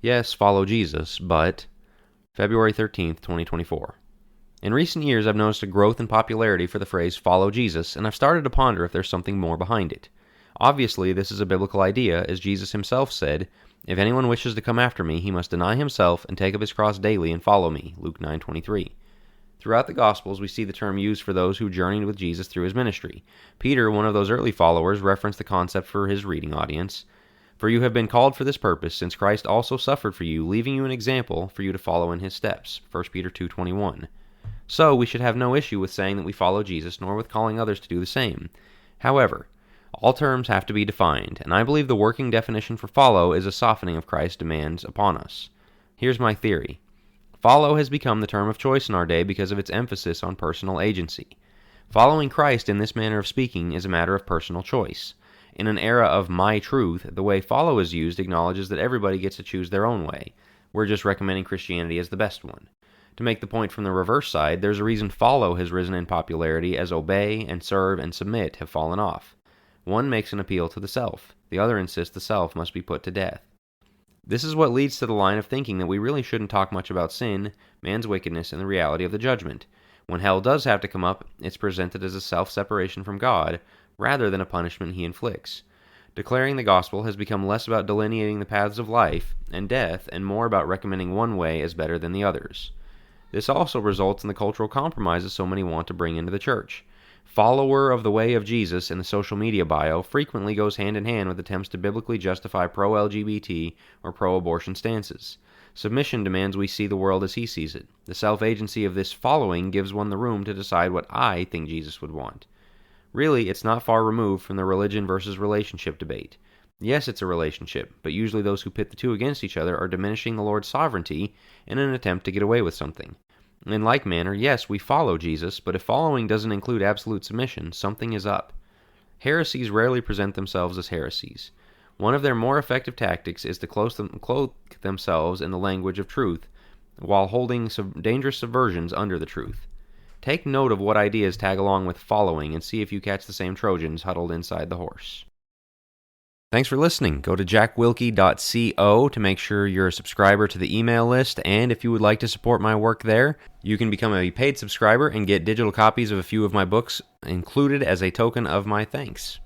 Yes, follow Jesus, but February 13th, 2024. In recent years, I've noticed a growth in popularity for the phrase follow Jesus, and I've started to ponder if there's something more behind it. Obviously, this is a biblical idea, as Jesus himself said, "If anyone wishes to come after me, he must deny himself and take up his cross daily and follow me," Luke 9:23. Throughout the Gospels, we see the term used for those who journeyed with Jesus through his ministry. Peter, one of those early followers, referenced the concept for his reading audience. "For you have been called for this purpose, since Christ also suffered for you, leaving you an example for you to follow in his steps." 1 Peter 2:21. So, we should have no issue with saying that we follow Jesus, nor with calling others to do the same. However, all terms have to be defined, and I believe the working definition for follow is a softening of Christ's demands upon us. Here's my theory. Follow has become the term of choice in our day because of its emphasis on personal agency. Following Christ in this manner of speaking is a matter of personal choice. In an era of my truth, the way follow is used acknowledges that everybody gets to choose their own way. We're just recommending Christianity as the best one. To make the point from the reverse side, there's a reason follow has risen in popularity as obey and serve and submit have fallen off. One makes an appeal to the self. The other insists the self must be put to death. This is what leads to the line of thinking that we really shouldn't talk much about sin, man's wickedness, and the reality of the judgment. When hell does have to come up, it's presented as a self-separation from God, rather than a punishment he inflicts. Declaring the gospel has become less about delineating the paths of life and death, and more about recommending one way as better than the others. This also results in the cultural compromises so many want to bring into the church. Follower of the way of Jesus in the social media bio frequently goes hand in hand with attempts to biblically justify pro-LGBT or pro-abortion stances. Submission demands we see the world as he sees it. The self-agency of this following gives one the room to decide what I think Jesus would want. Really, it's not far removed from the religion versus relationship debate. Yes, it's a relationship, but usually those who pit the two against each other are diminishing the Lord's sovereignty in an attempt to get away with something. In like manner, yes, we follow Jesus, but if following doesn't include absolute submission, something is up. Heresies rarely present themselves as heresies. One of their more effective tactics is to cloak themselves in the language of truth, while holding dangerous subversions under the truth. Take note of what ideas tag along with following and see if you catch the same Trojans huddled inside the horse. Thanks for listening. Go to jackwilkie.co to make sure you're a subscriber to the email list, and if you would like to support my work there, you can become a paid subscriber and get digital copies of a few of my books included as a token of my thanks.